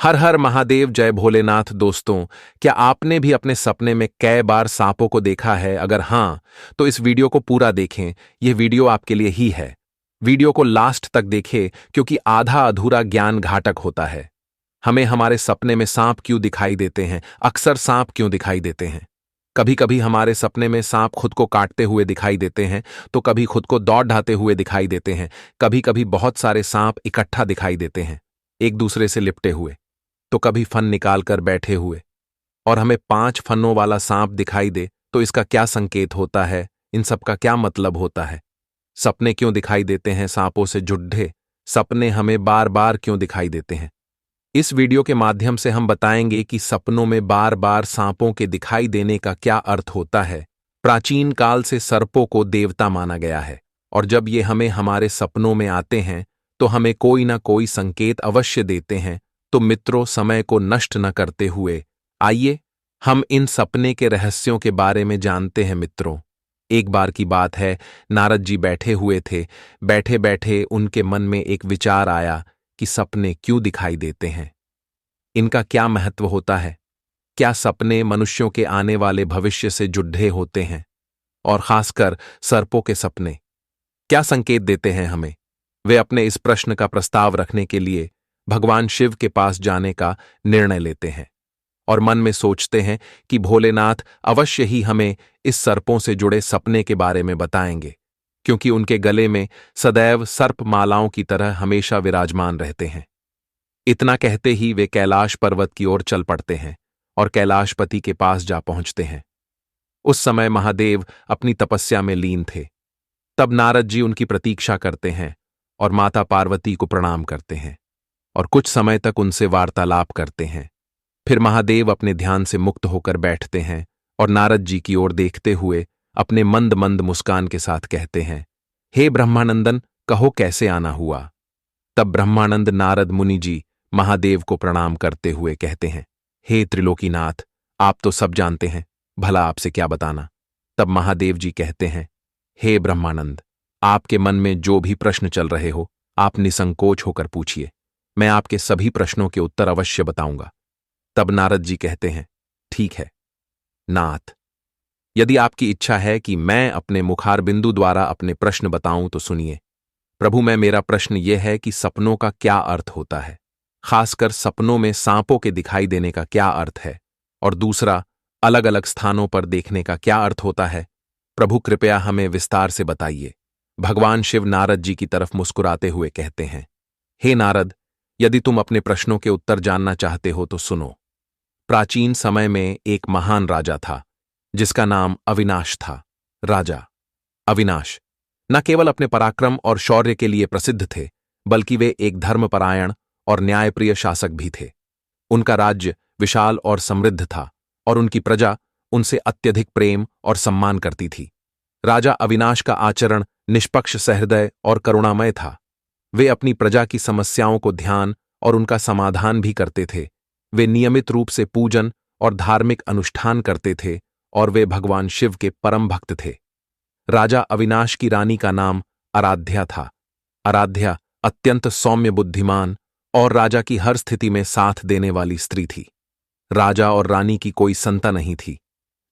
हर हर महादेव, जय भोलेनाथ। दोस्तों, क्या आपने भी अपने सपने में कई बार सांपों को देखा है? अगर हां, तो इस वीडियो को पूरा देखें। यह वीडियो आपके लिए ही है। वीडियो को लास्ट तक देखें, क्योंकि आधा अधूरा ज्ञान घातक होता है। हमें हमारे सपने में सांप क्यों दिखाई देते हैं? अक्सर सांप क्यों दिखाई देते हैं? कभी कभी हमारे सपने में सांप खुद को काटते हुए दिखाई देते हैं, तो कभी खुद को दौड़ ढाते हुए दिखाई देते हैं। कभी कभी बहुत सारे सांप इकट्ठा दिखाई देते हैं, एक दूसरे से लिपटे हुए। तो कभी फन निकालकर बैठे हुए। और हमें 5 फनों वाला सांप दिखाई दे तो इसका क्या संकेत होता है? इन सब का क्या मतलब होता है? सपने क्यों दिखाई देते हैं सांपों से जुड़े? सपने हमें बार बार क्यों दिखाई देते हैं? इस वीडियो के माध्यम से हम बताएंगे कि सपनों में बार बार सांपों के दिखाई देने का क्या अर्थ होता है। प्राचीन काल से सर्पों को देवता माना गया है, और जब ये हमें हमारे सपनों में आते हैं तो हमें कोई ना कोई संकेत अवश्य देते हैं। तो मित्रों, समय को नष्ट न करते हुए आइए हम इन सपने के रहस्यों के बारे में जानते हैं। मित्रों, एक बार की बात है, नारद जी बैठे हुए थे। बैठे बैठे उनके मन में एक विचार आया कि सपने क्यों दिखाई देते हैं, इनका क्या महत्व होता है? क्या सपने मनुष्यों के आने वाले भविष्य से जुड़े होते हैं? और खासकर सर्पों के सपने क्या संकेत देते हैं हमें? वे अपने इस प्रश्न का प्रस्ताव रखने के लिए भगवान शिव के पास जाने का निर्णय लेते हैं, और मन में सोचते हैं कि भोलेनाथ अवश्य ही हमें इस सर्पों से जुड़े सपने के बारे में बताएंगे, क्योंकि उनके गले में सदैव सर्प मालाओं की तरह हमेशा विराजमान रहते हैं। इतना कहते ही वे कैलाश पर्वत की ओर चल पड़ते हैं और कैलाशपति के पास जा पहुंचते हैं। उस समय महादेव अपनी तपस्या में लीन थे। तब नारद जी उनकी प्रतीक्षा करते हैं और माता पार्वती को प्रणाम करते हैं और कुछ समय तक उनसे वार्तालाप करते हैं। फिर महादेव अपने ध्यान से मुक्त होकर बैठते हैं और नारद जी की ओर देखते हुए अपने मंद मंद मुस्कान के साथ कहते हैं, हे ब्रह्मानंदन, कहो कैसे आना हुआ? तब ब्रह्मानंद नारद मुनि जी महादेव को प्रणाम करते हुए कहते हैं, हे त्रिलोकीनाथ, आप तो सब जानते हैं, भला आपसे क्या बताना? तब महादेव जी कहते हैं, हे ब्रह्मानंद, आपके मन में जो भी प्रश्न चल रहे हो, आप निसंकोच होकर पूछिए। मैं आपके सभी प्रश्नों के उत्तर अवश्य बताऊंगा। तब नारद जी कहते हैं, ठीक है नाथ, यदि आपकी इच्छा है कि मैं अपने मुखार बिंदु द्वारा अपने प्रश्न बताऊं तो सुनिए। प्रभु, मेरा प्रश्न यह है कि सपनों का क्या अर्थ होता है? खासकर सपनों में सांपों के दिखाई देने का क्या अर्थ है? और दूसरा, अलग अलग स्थानों पर देखने का क्या अर्थ होता है? प्रभु, कृपया हमें विस्तार से बताइए। भगवान शिव नारद जी की तरफ मुस्कुराते हुए कहते हैं, हे नारद, यदि तुम अपने प्रश्नों के उत्तर जानना चाहते हो तो सुनो। प्राचीन समय में एक महान राजा था जिसका नाम अविनाश था। राजा अविनाश न केवल अपने पराक्रम और शौर्य के लिए प्रसिद्ध थे, बल्कि वे एक धर्मपरायण और न्यायप्रिय शासक भी थे। उनका राज्य विशाल और समृद्ध था और उनकी प्रजा उनसे अत्यधिक प्रेम और सम्मान करती थी। राजा अविनाश का आचरण निष्पक्ष, सहृदय और करुणामय था। वे अपनी प्रजा की समस्याओं को ध्यान और उनका समाधान भी करते थे। वे नियमित रूप से पूजन और धार्मिक अनुष्ठान करते थे और वे भगवान शिव के परम भक्त थे। राजा अविनाश की रानी का नाम आराध्या था। आराध्या अत्यंत सौम्य, बुद्धिमान और राजा की हर स्थिति में साथ देने वाली स्त्री थी। राजा और रानी की कोई संतान नहीं थी,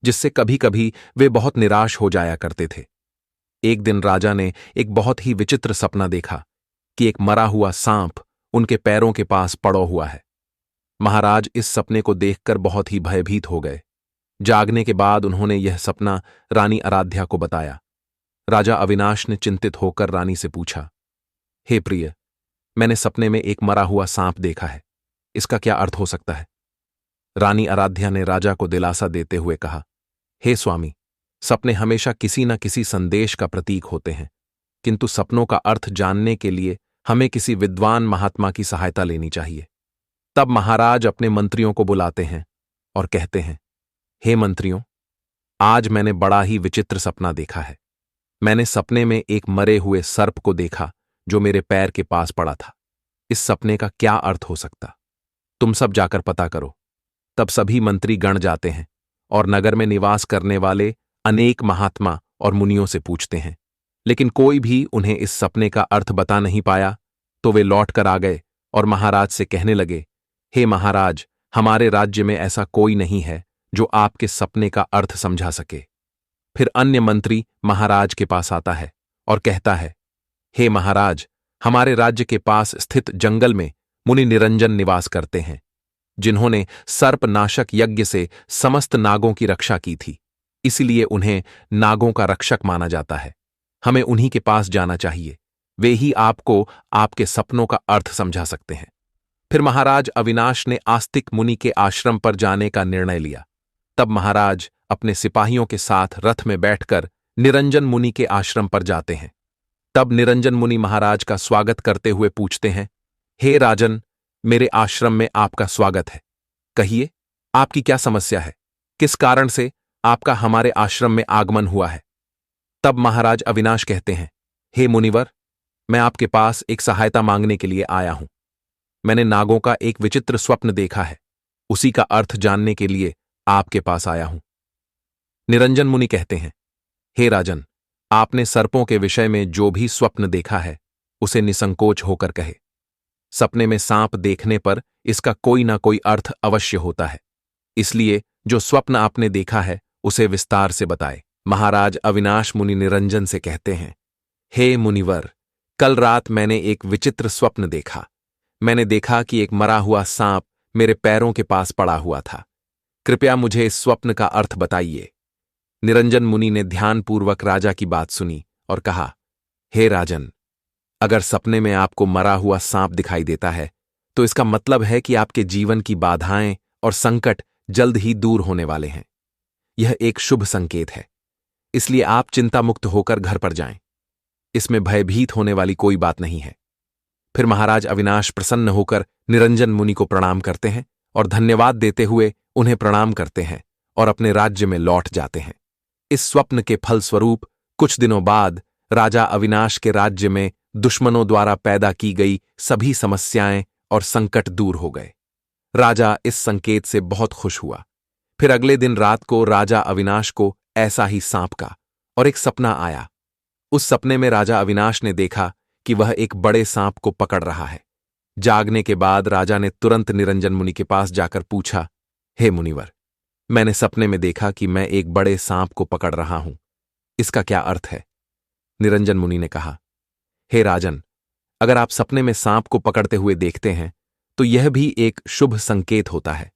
जिससे कभी कभी वे बहुत निराश हो जाया करते थे। एक दिन राजा ने एक बहुत ही विचित्र सपना देखा कि एक मरा हुआ सांप उनके पैरों के पास पड़ा हुआ है। महाराज इस सपने को देखकर बहुत ही भयभीत हो गए। जागने के बाद उन्होंने यह सपना रानी आराध्या को बताया। राजा अविनाश ने चिंतित होकर रानी से पूछा, हे प्रिय, मैंने सपने में एक मरा हुआ सांप देखा है, इसका क्या अर्थ हो सकता है? रानी आराध्या ने राजा को दिलासा देते हुए कहा, हे स्वामी, सपने हमेशा किसी न किसी संदेश का प्रतीक होते हैं, किंतु सपनों का अर्थ जानने के लिए हमें किसी विद्वान महात्मा की सहायता लेनी चाहिए। तब महाराज अपने मंत्रियों को बुलाते हैं और कहते हैं, हे मंत्रियों, आज मैंने बड़ा ही विचित्र सपना देखा है। मैंने सपने में एक मरे हुए सर्प को देखा जो मेरे पैर के पास पड़ा था। इस सपने का क्या अर्थ हो सकता? तुम सब जाकर पता करो। तब सभी मंत्री गण जाते हैं और नगर में निवास करने वाले अनेक महात्मा और मुनियों से पूछते हैं, लेकिन कोई भी उन्हें इस सपने का अर्थ बता नहीं पाया। तो वे लौट कर आ गए और महाराज से कहने लगे हे महाराज, हमारे राज्य में ऐसा कोई नहीं है जो आपके सपने का अर्थ समझा सके। फिर अन्य मंत्री महाराज के पास आता है और कहता है, हे महाराज, हमारे राज्य के पास स्थित जंगल में मुनि निरंजन निवास करते हैं, जिन्होंने सर्पनाशक यज्ञ से समस्त नागों की रक्षा की थी। इसलिए उन्हें नागों का रक्षक माना जाता है। हमें उन्हीं के पास जाना चाहिए। वे ही आपको आपके सपनों का अर्थ समझा सकते हैं। फिर महाराज अविनाश ने आस्तिक मुनि के आश्रम पर जाने का निर्णय लिया। तब महाराज अपने सिपाहियों के साथ रथ में बैठकर निरंजन मुनि के आश्रम पर जाते हैं। तब निरंजन मुनि महाराज का स्वागत करते हुए पूछते हैं, हे राजन, मेरे आश्रम में आपका स्वागत है। कहिए, आपकी क्या समस्या है? किस कारण से आपका हमारे आश्रम में आगमन हुआ है? तब महाराज अविनाश कहते हैं, हे मुनिवर, मैं आपके पास एक सहायता मांगने के लिए आया हूं। मैंने नागों का एक विचित्र स्वप्न देखा है। उसी का अर्थ जानने के लिए आपके पास आया हूं। निरंजन मुनि कहते हैं, हे राजन, आपने सर्पों के विषय में जो भी स्वप्न देखा है उसे निसंकोच होकर कहे। सपने में सांप देखने पर इसका कोई ना कोई अर्थ अवश्य होता है। इसलिए जो स्वप्न आपने देखा है उसे विस्तार से बताए। महाराज अविनाश मुनि निरंजन से कहते हैं, हे मुनिवर, कल रात मैंने एक विचित्र स्वप्न देखा। मैंने देखा कि एक मरा हुआ सांप मेरे पैरों के पास पड़ा हुआ था। कृपया मुझे इस स्वप्न का अर्थ बताइए। निरंजन मुनि ने ध्यानपूर्वक राजा की बात सुनी और कहा, हे राजन, अगर सपने में आपको मरा हुआ सांप दिखाई देता है तो इसका मतलब है कि आपके जीवन की बाधाएं और संकट जल्द ही दूर होने वाले हैं। यह एक शुभ संकेत है। इसलिए आप चिंता मुक्त होकर घर पर जाएं। इसमें भयभीत होने वाली कोई बात नहीं है। फिर महाराज अविनाश प्रसन्न होकर निरंजन मुनि को प्रणाम करते हैं और धन्यवाद देते हुए उन्हें प्रणाम करते हैं और अपने राज्य में लौट जाते हैं। इस स्वप्न के फलस्वरूप कुछ दिनों बाद राजा अविनाश के राज्य में दुश्मनों द्वारा पैदा की गई सभी समस्याएं और संकट दूर हो गए। राजा इस संकेत से बहुत खुश हुआ। फिर अगले दिन रात को राजा अविनाश को ऐसा ही सांप का और एक सपना आया। उस सपने में राजा अविनाश ने देखा कि वह एक बड़े सांप को पकड़ रहा है। जागने के बाद राजा ने तुरंत निरंजन मुनि के पास जाकर पूछा, हे मुनिवर, मैंने सपने में देखा कि मैं एक बड़े सांप को पकड़ रहा हूं। इसका क्या अर्थ है? निरंजन मुनि ने कहा, हे राजन, अगर आप सपने में सांप को पकड़ते हुए देखते हैं तो यह भी एक शुभ संकेत होता है।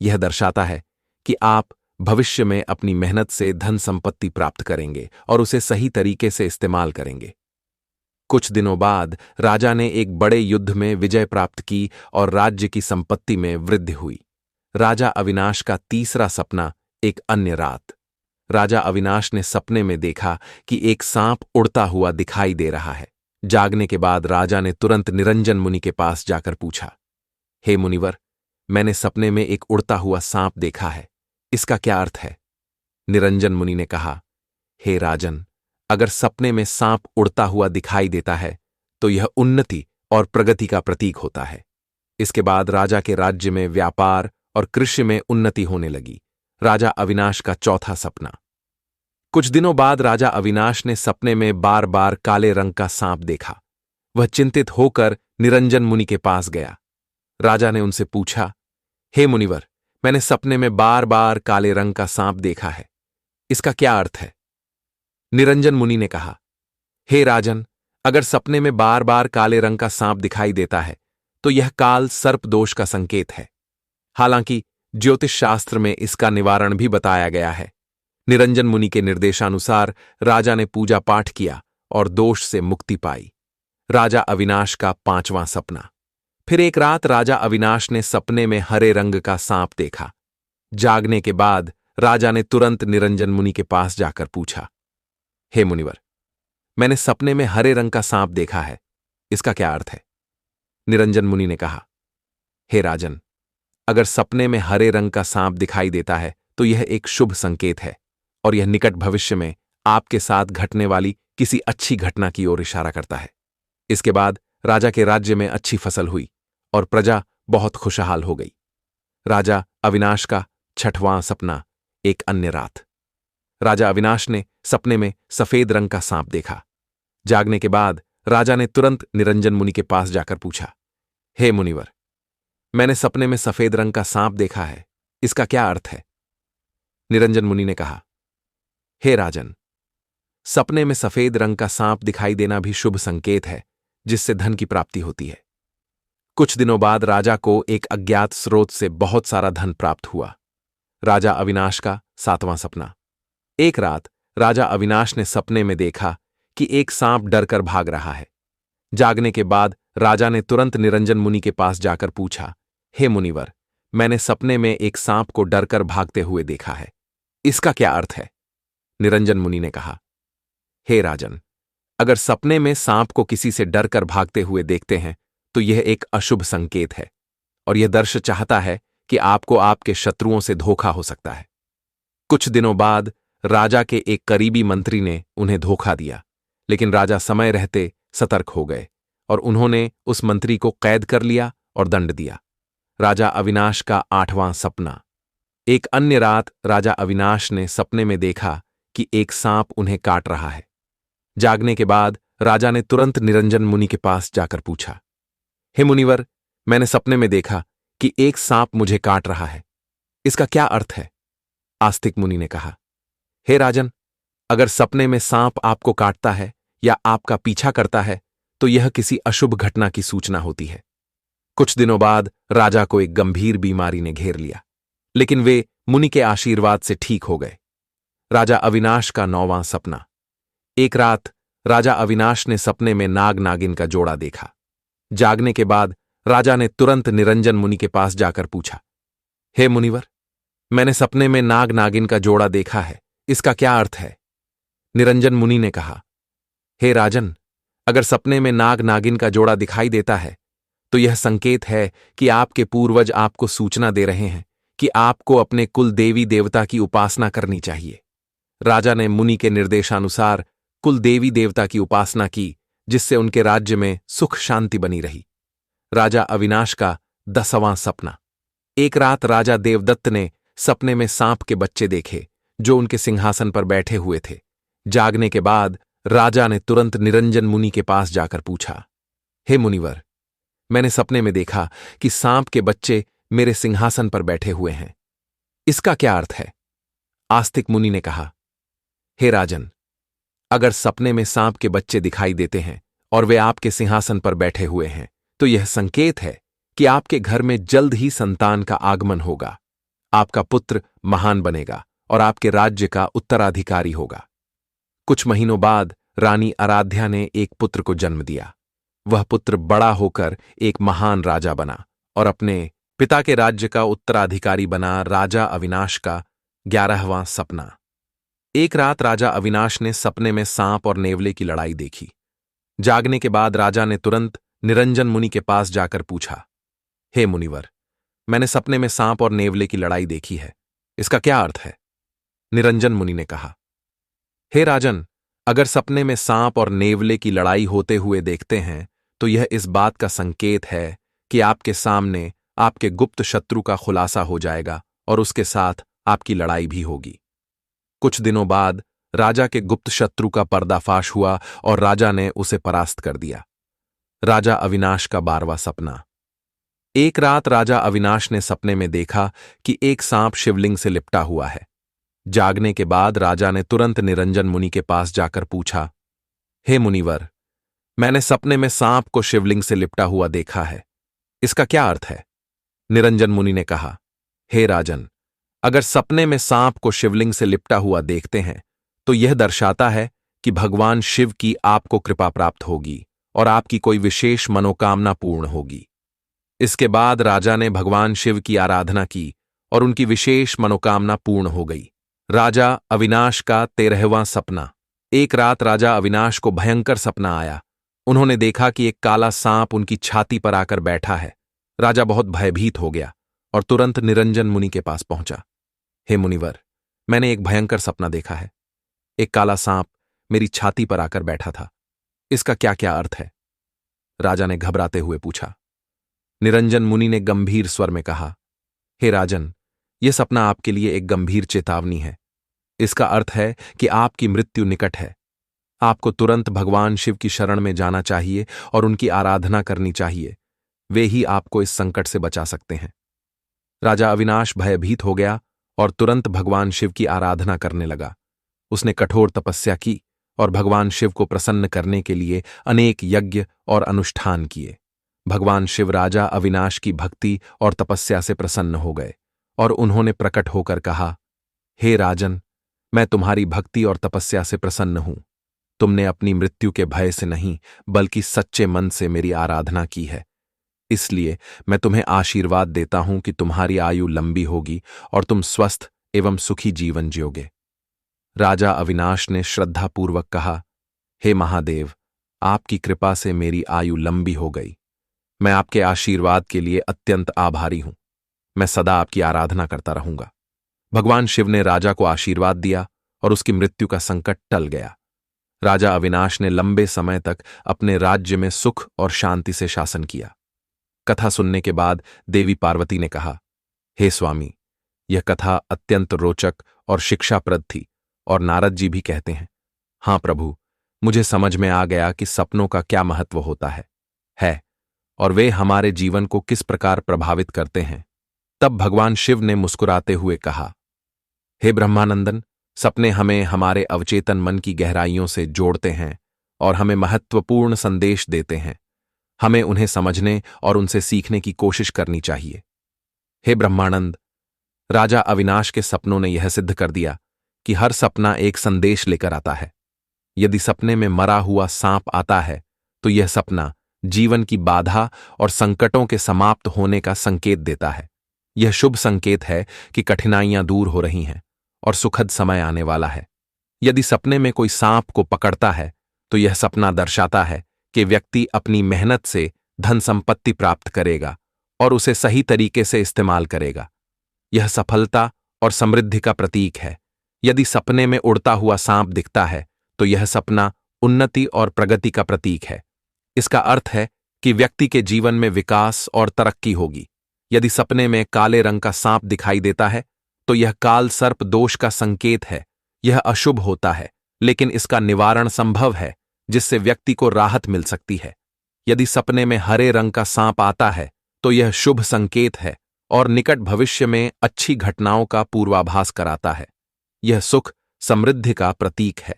यह दर्शाता है कि आप भविष्य में अपनी मेहनत से धन संपत्ति प्राप्त करेंगे और उसे सही तरीके से इस्तेमाल करेंगे। कुछ दिनों बाद राजा ने एक बड़े युद्ध में विजय प्राप्त की और राज्य की संपत्ति में वृद्धि हुई। राजा अविनाश का तीसरा सपना एक अन्य रात। राजा अविनाश ने सपने में देखा कि एक सांप उड़ता हुआ दिखाई दे रहा है। जागने के बाद राजा ने तुरंत निरंजन मुनि के पास जाकर पूछा, हे मुनिवर, मैंने सपने में एक उड़ता हुआ सांप देखा है। इसका क्या अर्थ है? निरंजन मुनि ने कहा, हे राजन, अगर सपने में सांप उड़ता हुआ दिखाई देता है तो यह उन्नति और प्रगति का प्रतीक होता है। इसके बाद राजा के राज्य में व्यापार और कृषि में उन्नति होने लगी। राजा अविनाश का चौथा सपना। कुछ दिनों बाद राजा अविनाश ने सपने में बार बार काले रंग का सांप देखा। वह चिंतित होकर निरंजन मुनि के पास गया। राजा ने उनसे पूछा, हे मुनिवर, मैंने सपने में बार बार काले रंग का सांप देखा है। इसका क्या अर्थ है? निरंजन मुनि ने कहा, हे राजन, अगर सपने में बार बार काले रंग का सांप दिखाई देता है तो यह काल सर्प दोष का संकेत है। हालांकि ज्योतिष शास्त्र में इसका निवारण भी बताया गया है। निरंजन मुनि के निर्देशानुसार राजा ने पूजा पाठ किया और दोष से मुक्ति पाई। राजा अविनाश का पांचवां सपना। फिर एक रात राजा अविनाश ने सपने में हरे रंग का सांप देखा। जागने के बाद राजा ने तुरंत निरंजन मुनि के पास जाकर पूछा, हे मुनिवर, मैंने सपने में हरे रंग का सांप देखा है। इसका क्या अर्थ है? निरंजन मुनि ने कहा, हे राजन, अगर सपने में हरे रंग का सांप दिखाई देता है तो यह एक शुभ संकेत है और यह निकट भविष्य में आपके साथ घटने वाली किसी अच्छी घटना की ओर इशारा करता है। इसके बाद राजा के राज्य में अच्छी फसल हुई और प्रजा बहुत खुशहाल हो गई। राजा अविनाश का छठवां सपना एक अन्य रात। राजा अविनाश ने सपने में सफेद रंग का सांप देखा। जागने के बाद राजा ने तुरंत निरंजन मुनि के पास जाकर पूछा, हे मुनिवर, मैंने सपने में सफेद रंग का सांप देखा है, इसका क्या अर्थ है? निरंजन मुनि ने कहा, हे राजन, सपने में सफेद रंग का सांप दिखाई देना भी शुभ संकेत है, जिससे धन की प्राप्ति होती है। कुछ दिनों बाद राजा को एक अज्ञात स्रोत से बहुत सारा धन प्राप्त हुआ। राजा अविनाश का 7वां सपना। एक रात राजा अविनाश ने सपने में देखा कि एक सांप डरकर भाग रहा है। जागने के बाद राजा ने तुरंत निरंजन मुनि के पास जाकर पूछा, हे मुनिवर, मैंने सपने में एक सांप को डरकर भागते हुए देखा है, इसका क्या अर्थ है? निरंजन मुनि ने कहा, हे राजन, अगर सपने में सांप को किसी से डरकर भागते हुए देखते हैं तो यह एक अशुभ संकेत है और यह दर्श चाहता है कि आपको आपके शत्रुओं से धोखा हो सकता है। कुछ दिनों बाद राजा के एक करीबी मंत्री ने उन्हें धोखा दिया, लेकिन राजा समय रहते सतर्क हो गए और उन्होंने उस मंत्री को कैद कर लिया और दंड दिया। राजा अविनाश का 8वां सपना। एक अन्य रात राजा अविनाश ने सपने में देखा कि एक सांप उन्हें काट रहा है। जागने के बाद राजा ने तुरंत निरंजन मुनि के पास जाकर पूछा, हे मुनिवर, मैंने सपने में देखा कि एक सांप मुझे काट रहा है, इसका क्या अर्थ है? आस्तिक मुनि ने कहा, हे राजन, अगर सपने में सांप आपको काटता है या आपका पीछा करता है तो यह किसी अशुभ घटना की सूचना होती है। कुछ दिनों बाद राजा को एक गंभीर बीमारी ने घेर लिया, लेकिन वे मुनि के आशीर्वाद से ठीक हो गए। राजा अविनाश का 9वां सपना। एक रात राजा अविनाश ने सपने में नाग नागिन का जोड़ा देखा। जागने के बाद राजा ने तुरंत निरंजन मुनि के पास जाकर पूछा, हे मुनिवर, मैंने सपने में नाग नागिन का जोड़ा देखा है, इसका क्या अर्थ है? निरंजन मुनि ने कहा, हे राजन, अगर सपने में नाग नागिन का जोड़ा दिखाई देता है तो यह संकेत है कि आपके पूर्वज आपको सूचना दे रहे हैं कि आपको अपने कुल देवी देवता की उपासना करनी चाहिए। राजा ने मुनि के निर्देशानुसार कुल देवी देवता की उपासना की, जिससे उनके राज्य में सुख शांति बनी रही। राजा अविनाश का 10वां सपना। एक रात राजा देवदत्त ने सपने में सांप के बच्चे देखे जो उनके सिंहासन पर बैठे हुए थे। जागने के बाद राजा ने तुरंत निरंजन मुनि के पास जाकर पूछा, हे मुनिवर, मैंने सपने में देखा कि सांप के बच्चे मेरे सिंहासन पर बैठे हुए हैं, इसका क्या अर्थ है? आस्तिक मुनि ने कहा, हे राजन, अगर सपने में सांप के बच्चे दिखाई देते हैं और वे आपके सिंहासन पर बैठे हुए हैं तो यह संकेत है कि आपके घर में जल्द ही संतान का आगमन होगा, आपका पुत्र महान बनेगा और आपके राज्य का उत्तराधिकारी होगा। कुछ महीनों बाद रानी आराध्या ने एक पुत्र को जन्म दिया। वह पुत्र बड़ा होकर एक महान राजा बना और अपने पिता के राज्य का उत्तराधिकारी बना। राजा अविनाश का 11वां सपना। एक रात राजा अविनाश ने सपने में सांप और नेवले की लड़ाई देखी। जागने के बाद राजा ने तुरंत निरंजन मुनि के पास जाकर पूछा, हे मुनिवर, मैंने सपने में सांप और नेवले की लड़ाई देखी है, इसका क्या अर्थ है? निरंजन मुनि ने कहा, हे राजन, अगर सपने में सांप और नेवले की लड़ाई होते हुए देखते हैं तो यह इस बात का संकेत है कि आपके सामने आपके गुप्त शत्रु का खुलासा हो जाएगा और उसके साथ आपकी लड़ाई भी होगी। कुछ दिनों बाद राजा के गुप्त शत्रु का पर्दाफाश हुआ और राजा ने उसे परास्त कर दिया। राजा अविनाश का 12वां सपना। एक रात राजा अविनाश ने सपने में देखा कि एक सांप शिवलिंग से लिपटा हुआ है। जागने के बाद राजा ने तुरंत निरंजन मुनि के पास जाकर पूछा, हे मुनिवर, मैंने सपने में सांप को शिवलिंग से लिपटा हुआ देखा है, इसका क्या अर्थ है? निरंजन मुनि ने कहा, हे राजन, अगर सपने में सांप को शिवलिंग से लिपटा हुआ देखते हैं तो यह दर्शाता है कि भगवान शिव की आपको कृपा प्राप्त होगी और आपकी कोई विशेष मनोकामना पूर्ण होगी। इसके बाद राजा ने भगवान शिव की आराधना की और उनकी विशेष मनोकामना पूर्ण हो गई। राजा अविनाश का 13वां सपना। एक रात राजा अविनाश को भयंकर सपना आया। उन्होंने देखा कि एक काला सांप उनकी छाती पर आकर बैठा है। राजा बहुत भयभीत हो गया और तुरंत निरंजन मुनि के पास पहुंचा। हे मुनिवर, मैंने एक भयंकर सपना देखा है। एक काला सांप मेरी छाती पर आकर बैठा था, इसका क्या क्या अर्थ है? राजा ने घबराते हुए पूछा। निरंजन मुनि ने गंभीर स्वर में कहा, हे राजन, यह सपना आपके लिए एक गंभीर चेतावनी है। इसका अर्थ है कि आपकी मृत्यु निकट है। आपको तुरंत भगवान शिव की शरण में जाना चाहिए और उनकी आराधना करनी चाहिए। वे ही आपको इस संकट से बचा सकते हैं। राजा अविनाश भयभीत हो गया और तुरंत भगवान शिव की आराधना करने लगा। उसने कठोर तपस्या की और भगवान शिव को प्रसन्न करने के लिए अनेक यज्ञ और अनुष्ठान किए। भगवान शिव राजा अविनाश की भक्ति और तपस्या से प्रसन्न हो गए और उन्होंने प्रकट होकर कहा, हे राजन, मैं तुम्हारी भक्ति और तपस्या से प्रसन्न हूं। तुमने अपनी मृत्यु के भय से नहीं बल्कि सच्चे मन से मेरी आराधना की है। इसलिए मैं तुम्हें आशीर्वाद देता हूं कि तुम्हारी आयु लंबी होगी और तुम स्वस्थ एवं सुखी जीवन जियोगे। राजा अविनाश ने श्रद्धापूर्वक कहा, हे महादेव, आपकी कृपा से मेरी आयु लंबी हो गई। मैं आपके आशीर्वाद के लिए अत्यंत आभारी हूं। मैं सदा आपकी आराधना करता रहूंगा। भगवान शिव ने राजा को आशीर्वाद दिया और उसकी मृत्यु का संकट टल गया। राजा अविनाश ने लंबे समय तक अपने राज्य में सुख और शांति से शासन किया। कथा सुनने के बाद देवी पार्वती ने कहा, हे स्वामी, यह कथा अत्यंत रोचक और शिक्षाप्रद थी और नारद जी भी कहते हैं, हाँ प्रभु, मुझे समझ में आ गया कि सपनों का क्या महत्व होता है और वे हमारे जीवन को किस प्रकार प्रभावित करते हैं। तब भगवान शिव ने मुस्कुराते हुए कहा, हे ब्रह्मानंदन, सपने हमें हमारे अवचेतन मन की गहराइयों से जोड़ते हैं और हमें महत्वपूर्ण संदेश देते हैं। हमें उन्हें समझने और उनसे सीखने की कोशिश करनी चाहिए। हे ब्रह्मानंद, राजा अविनाश के सपनों ने यह सिद्ध कर दिया कि हर सपना एक संदेश लेकर आता है। यदि सपने में मरा हुआ सांप आता है तो यह सपना जीवन की बाधा और संकटों के समाप्त होने का संकेत देता है। यह शुभ संकेत है कि कठिनाइयां दूर हो रही हैं और सुखद समय आने वाला है। यदि सपने में कोई सांप को पकड़ता है तो यह सपना दर्शाता है कि व्यक्ति अपनी मेहनत से धन संपत्ति प्राप्त करेगा और उसे सही तरीके से इस्तेमाल करेगा। यह सफलता और समृद्धि का प्रतीक है। यदि सपने में उड़ता हुआ सांप दिखता है तो यह सपना उन्नति और प्रगति का प्रतीक है। इसका अर्थ है कि व्यक्ति के जीवन में विकास और तरक्की होगी। यदि सपने में काले रंग का सांप दिखाई देता है तो यह काल सर्प दोष का संकेत है। यह अशुभ होता है, लेकिन इसका निवारण संभव है, जिससे व्यक्ति को राहत मिल सकती है। यदि सपने में हरे रंग का सांप आता है तो यह शुभ संकेत है और निकट भविष्य में अच्छी घटनाओं का पूर्वाभास कराता है। यह सुख समृद्धि का प्रतीक है।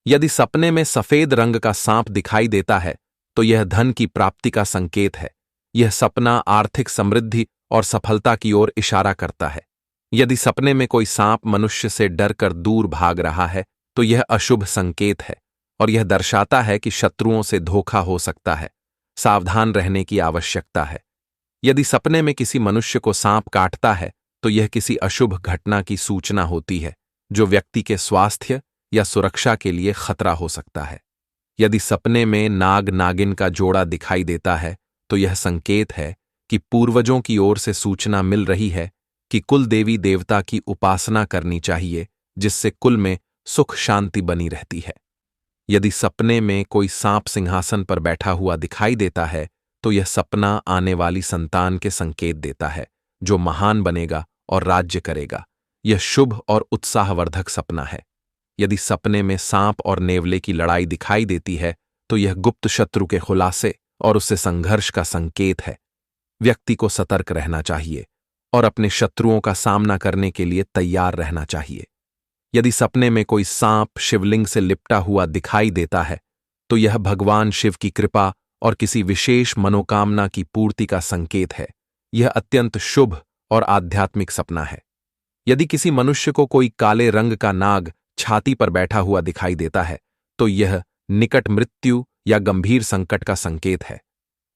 यदि सपने में सफेद रंग का सांप दिखाई देता है तो यह धन की प्राप्ति का संकेत है। यह सपना आर्थिक समृद्धि और सफलता की ओर इशारा करता है। यदि सपने में कोई सांप मनुष्य से डरकर दूर भाग रहा है तो यह अशुभ संकेत है और यह दर्शाता है कि शत्रुओं से धोखा हो सकता है। सावधान रहने की आवश्यकता है। यदि सपने में किसी मनुष्य को सांप काटता है तो यह किसी अशुभ घटना की सूचना होती है, जो व्यक्ति के स्वास्थ्य या सुरक्षा के लिए खतरा हो सकता है। यदि सपने में नाग नागिन का जोड़ा दिखाई देता है तो यह संकेत है कि पूर्वजों की ओर से सूचना मिल रही है कि कुल देवी देवता की उपासना करनी चाहिए, जिससे कुल में सुख शांति बनी रहती है। यदि सपने में कोई सांप सिंहासन पर बैठा हुआ दिखाई देता है तो यह सपना आने वाली संतान के संकेत देता है, जो महान बनेगा और राज्य करेगा। यह शुभ और उत्साहवर्धक सपना है। यदि सपने में सांप और नेवले की लड़ाई दिखाई देती है तो यह गुप्त शत्रु के खुलासे और उससे संघर्ष का संकेत है। व्यक्ति को सतर्क रहना चाहिए और अपने शत्रुओं का सामना करने के लिए तैयार रहना चाहिए। यदि सपने में कोई सांप शिवलिंग से लिपटा हुआ दिखाई देता है तो यह भगवान शिव की कृपा और किसी विशेष मनोकामना की पूर्ति का संकेत है। यह अत्यंत शुभ और आध्यात्मिक सपना है। यदि किसी मनुष्य को कोई काले रंग का नाग छाती पर बैठा हुआ दिखाई देता है तो यह निकट मृत्यु या गंभीर संकट का संकेत है।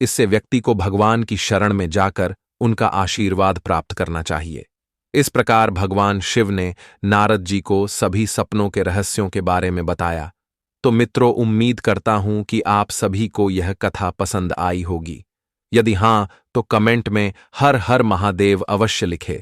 इससे व्यक्ति को भगवान की शरण में जाकर उनका आशीर्वाद प्राप्त करना चाहिए। इस प्रकार भगवान शिव ने नारद जी को सभी सपनों के रहस्यों के बारे में बताया। तो मित्रों, उम्मीद करता हूं कि आप सभी को यह कथा पसंद आई होगी। यदि हां तो कमेंट में हर हर महादेव अवश्य लिखें।